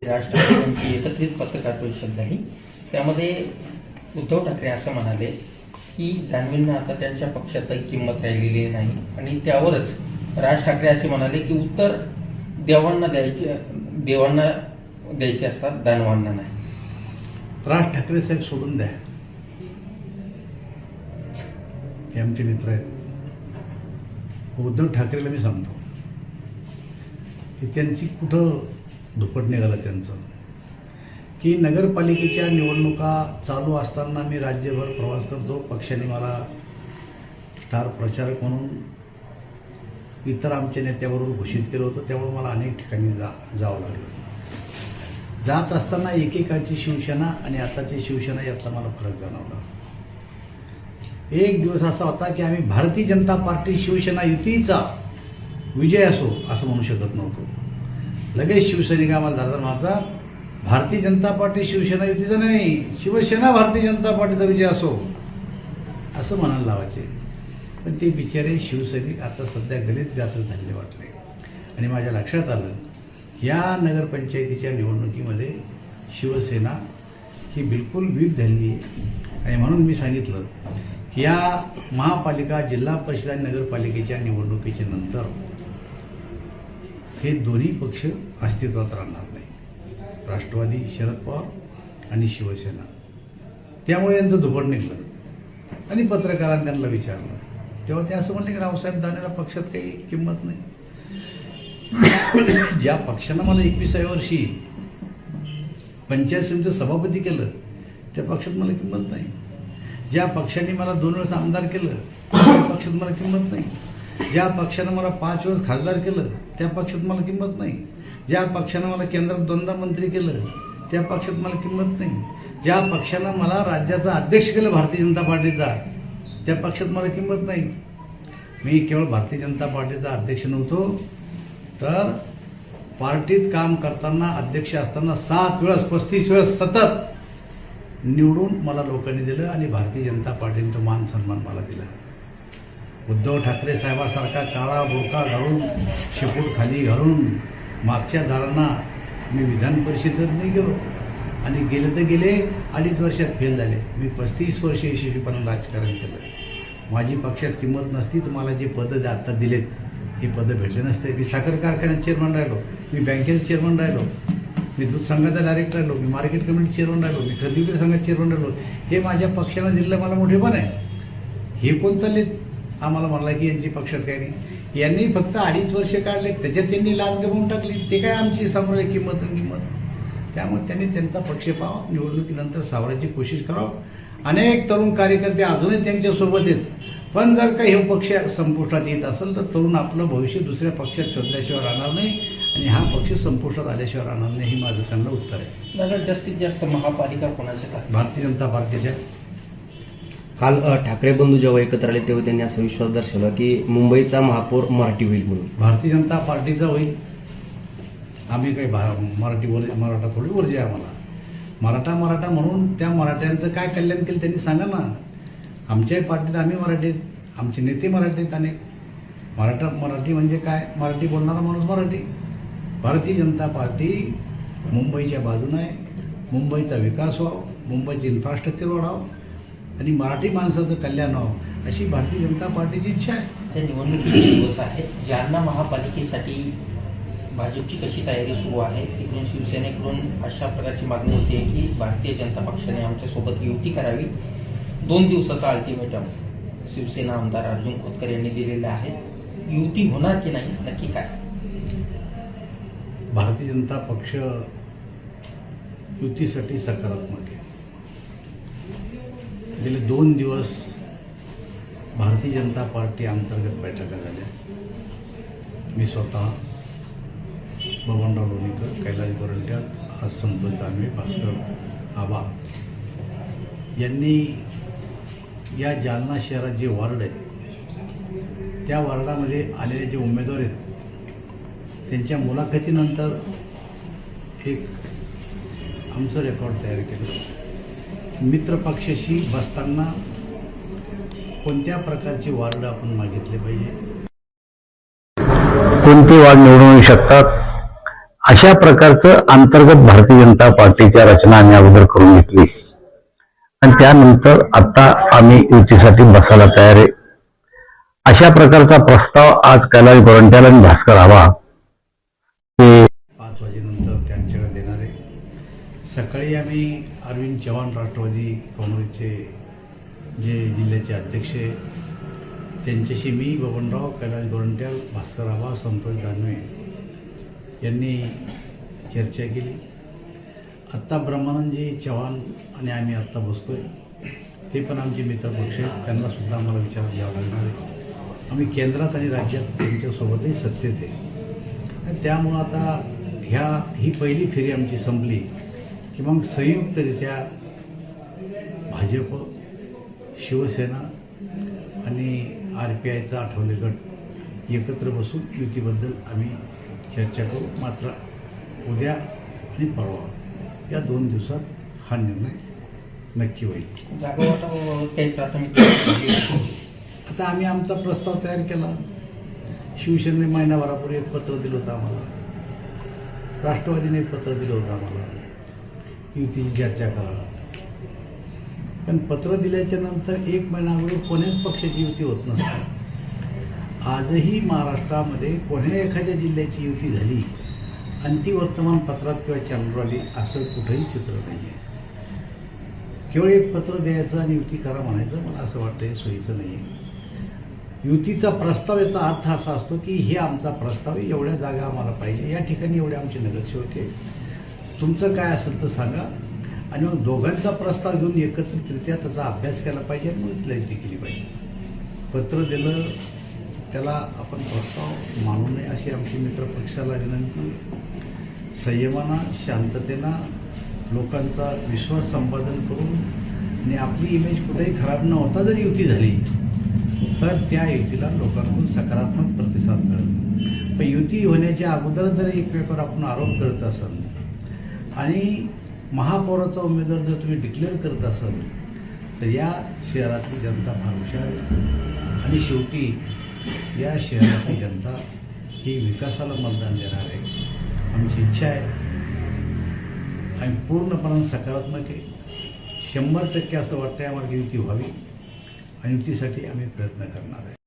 राज ठाकरे यांची एकत्रित पत्रकार परिषद झाली। त्यामध्ये उद्धव ठाकरे असं म्हणाले की दानवेंना आता त्यांच्या पक्षातही किंमत राहिलेली नाही आणि त्यावरच राज ठाकरे असे म्हणाले की उत्तर देवांना द्यायचे असतात, दानवांना नाही। राज ठाकरे साहेब सोडून द्या, ते आमचे मित्र आहेत। उद्धव ठाकरेला मी सांगतो की त्यांची कुठं दुपट निघालं त्यांचं, की नगरपालिकेच्या निवडणुका चालू असताना मी राज्यभर प्रवास करतो, पक्षाने मला स्टार प्रचारक म्हणून इतर आमच्या नेत्याबरोबर घोषित केलं होतं, त्यामुळे मला अनेक ठिकाणी जावं लागलं। जात असताना एकेकाळची शिवसेना आणि आताची शिवसेना यातला मला फरक जाणवला। एक दिवस असा होता की आम्ही भारतीय जनता पार्टी शिवसेना युतीचा विजय असो असं म्हणू शकत नव्हतो। लगेच शिवसैनिक आम्हाला दादा माझा भारतीय जनता पार्टी शिवसेना युतीचा नाही, शिवसेना भारतीय जनता पार्टीचा विजय असो असं म्हणायला लावायचे। पण ते बिचारे शिवसैनिक आता सध्या गलित गात्र झालेले वाटले आणि माझ्या लक्षात आलं या नगरपंचायतीच्या निवडणुकीमध्ये शिवसेना ही बिलकुल वीक झालेली आहे आणि म्हणून मी सांगितलं की या महापालिका, जिल्हा परिषद आणि नगरपालिकेच्या निवडणुकीच्या नंतर हे दोन्ही पक्ष अस्तित्वात राहणार नाही, राष्ट्रवादी शरद पवार आणि शिवसेना। त्यामुळे यांचं दुपट निघलं आणि पत्रकारांनी त्यांना विचारलं तेव्हा ते असं म्हणले की रावसाहेब दानवेला पक्षात काही किंमत नाही। ज्या पक्षानं मला 21व्या वर्षी पंचायत समितीचं सभापती केलं त्या पक्षात मला किंमत नाही। ज्या पक्षाने मला 2 वेळेस आमदार केलं त्या पक्षात मला किंमत नाही। ज्या पक्षानं मला 5 वेळेस खासदार केलं त्या पक्षात मला किंमत नाही। ज्या पक्षानं मला केंद्रात 2दा मंत्री केलं त्या पक्षात मला किंमत नाही। ज्या पक्षानं मला राज्याचा अध्यक्ष केलं भारतीय जनता पार्टीचा त्या पक्षात मला किंमत नाही। मी केवळ भारतीय जनता पार्टीचा अध्यक्ष नव्हतो, तर पार्टीत काम करताना, अध्यक्ष असताना 7 वेळेस 35 वेळेस सतत निवडून मला लोकांनी दिलं आणि भारतीय जनता पार्टीने तो मान सन्मान मला दिला। उद्धव ठाकरे साहेबासारखा काळा बोरका घालून, शेपूट खाली घालून मागच्या दारांना मी विधान परिषदेत नाही गेलो आणि गेले तर गेले 2.5 वर्षात फेल झाले। मी 35 वर्ष यशस्वीपणे राजकारण केलं। माझी पक्षात किंमत नसती तर मला जे पदं आता दिलेत हे पदं भेटले नसते। मी साखर कारखान्यात चेअरमन राहिलो, मी बँकेत चेअरमन राहिलो, मी दूध संघाचा डायरेक्टर राहिलो, मी मार्केट कमिटी चेअरमन राहिलो, मी खरेदी विक्री संघात चेअरमन राहिलो। हे माझ्या पक्षानं दिलेलं मला मोठेपण आहे। हे कोण चाललेत आम्हाला म्हणला की यांची पक्षात काही नाही, यांनी फक्त 2.5 वर्ष काढले, त्याच्यात त्यांनी लाच गमावून टाकली, ते काय आमची साम्राज्य किंमत आणि किंमत। त्यामुळे त्यांनी त्यांचा पक्ष पाहावा, निवडणुकीनंतर सावरायची कोशिश करावं। अनेक तरुण कार्यकर्ते अजूनही त्यांच्यासोबत आहेत, पण जर का हे पक्ष संपुष्टात येत असेल तर तरुण आपलं भविष्य दुसऱ्या पक्षात शोधल्याशिवाय राहणार नाही आणि हा पक्ष संपुष्टात आल्याशिवाय राहणार नाही, हे माझं त्यांना उत्तर आहे। दादा, जास्तीत जास्त महापालिका कोणाच्या? भारतीय जनता पार्टीच्या। काल ठाकरे बंधू जेव्हा एकत्र आले तेव्हा त्यांनी असा विश्वास दर्शवला की मुंबईचा महापौर मराठी होईल म्हणून। भारतीय जनता पार्टीचा होईल, आम्ही काही मराठा थोडी वर्जी आहे आम्हाला। मराठा म्हणून त्या मराठ्यांचं काय कल्याण केलं त्यांनी सांगा ना। आमच्याही पार्टीत आम्ही मराठी, आमचे नेते मराठी आहेत अनेक। मराठी म्हणजे काय, मराठी बोलणारा माणूस मराठी। भारतीय जनता पार्टी मुंबईच्या बाजूने आहे, मुंबईचा विकास व्हावा, मुंबईचे इन्फ्रास्ट्रक्चर वाढावं आणि मराठी माणसाचं कल्याण व्हावं अशी भारतीय जनता पार्टीची इच्छा आहे। त्या निवडणुकीचे दिवस आहेत, जालना महापालिकेसाठी भाजपची कशी तयारी सुरू आहे? तिकडून शिवसेनेकडून अशा प्रकारची मागणी होती की भारतीय जनता पक्षाने आमच्यासोबत युती करावी। 2 दिवसाचा अल्टिमेटम शिवसेना आमदार अर्जुन खोतकर यांनी दिलेला आहे, युती होणार की नाही, नक्की काय? भारतीय जनता पक्ष युतीसाठी सकारात्मक आहे। गेले 2 दिवस भारतीय जनता पार्टी अंतर्गत बैठका झाल्या। मी स्वतः, बबनराव लोणीकर, कैलास गोरंट्याल, आज संतोष दानवे, भास्कर आबा यांनी या जालना शहरात जे वार्ड आहेत त्या वार्डामध्ये आलेले जे उमेदवार आहेत त्यांच्या मुलाखतीनंतर एक आमचं रेकॉर्ड तयार केलं। मित्रपक्षाशी बसताना कोणत्या प्रकारचे वार्ड आपण मागितले पाहिजे, कोणते वार्ड निवडून शकतात अशा प्रकारचं अंतर्गत भारतीय जनता पार्टीच्या रचना आम्ही अगोदर करून घेतली आणि त्यानंतर आता आम्ही युतीसाठी बसायला तयार आहे. अशा प्रकारचा प्रस्ताव आज कैलास गोरंट्याल आणि भास्कर आव्हा हे 5 वाजेनंतर त्यांच्याकडे देणार आहे. सकाळी आम्ही अरविंद चव्हाण राष्ट्रवादी काँग्रेसचे जे जिल्ह्याचे अध्यक्ष आहे त्यांच्याशी मी, बबनराव, कैलास गोरंट्याल, भास्कर आव्हा, संतोष दानवे यांनी चर्चा केली. आत्ता ब्रह्मानंदजी चव्हाण आणि आम्ही आत्ता बसतोय. ते पण आमचे मित्रपक्ष आहेत, त्यांनासुद्धा आम्हाला विचार घ्यावा लागणार आहे. आम्ही केंद्रात आणि राज्यात त्यांच्यासोबतही सत्तेत आहे आणि त्यामुळं आता ही पहिली फेरी आमची संपली की मग संयुक्तरित्या भाजप, शिवसेना आणि RPIचा आठवले गट एकत्र बसून युतीबद्दल आम्ही चर्चा करू. मात्र उद्या आणि परवा या 2 दिवसात हा निर्णय नक्की होईल. जागा वाटप काही प्राथमिक आता आम्ही आमचा प्रस्ताव तयार केला. शिवसेनेने महिनाभरापूर्वी एक पत्र दिलं होतं आम्हाला, राष्ट्रवादीने एक पत्र दिलं होतं आम्हाला युतीची चर्चा करा. पण पत्र दिल्याच्या नंतर 1 महिना अगोदर कोण्याच पक्षाची युती होत नसते. आजही महाराष्ट्रामध्ये कोण्या एखाद्या जिल्ह्याची युती झाली आणि ती वर्तमानपत्रात किंवा चॅनलवर आली असं कुठंही चित्र नाही आहे. केवळ एक पत्र द्यायचं आणि युती करा म्हणायचं मला असं वाटतं हे सोयीचं नाही आहे. युतीचा प्रस्ताव याचा अर्थ असा असतो की हे आमचा प्रस्ताव आहे, एवढ्या जागा आम्हाला पाहिजे, या ठिकाणी एवढे आमचे नगरसेवक आहे, तुमचं काय असेल तर सांगा. आणि मग दोघांचा प्रस्ताव घेऊन एकत्रितरित्या त्याचा अभ्यास केला पाहिजे आणि मग तिला युती केली पाहिजे. पत्र दिलं त्याला आपण प्रस्ताव मानू नये अशी आमची मित्रपक्षाला विनंती. संयमानं, शांततेनं लोकांचा विश्वास संपादन करून आणि आपली इमेज कुठेही खराब न होता जर युती झाली तर त्या युतीला लोकांकडून सकारात्मक प्रतिसाद मिळेल. पण युती होण्याच्या अगोदर जर एकमेकावर आपण आरोप करत असाल आणि महापौराचा उमेदवार जर तुम्ही डिक्लेअर करत असाल तर या शहरातली जनता फार हुशार आहे आणि शेवटी या शहरातली जनता ही विकासाला मतदान देणार आहे. आमची इच्छा आहे, आम्ही पूर्णपणे सकारात्मक आहे. 100% असं वाटतं आहे आम्हाला की युती व्हावी आणि युतीसाठी आम्ही प्रयत्न करणार आहे.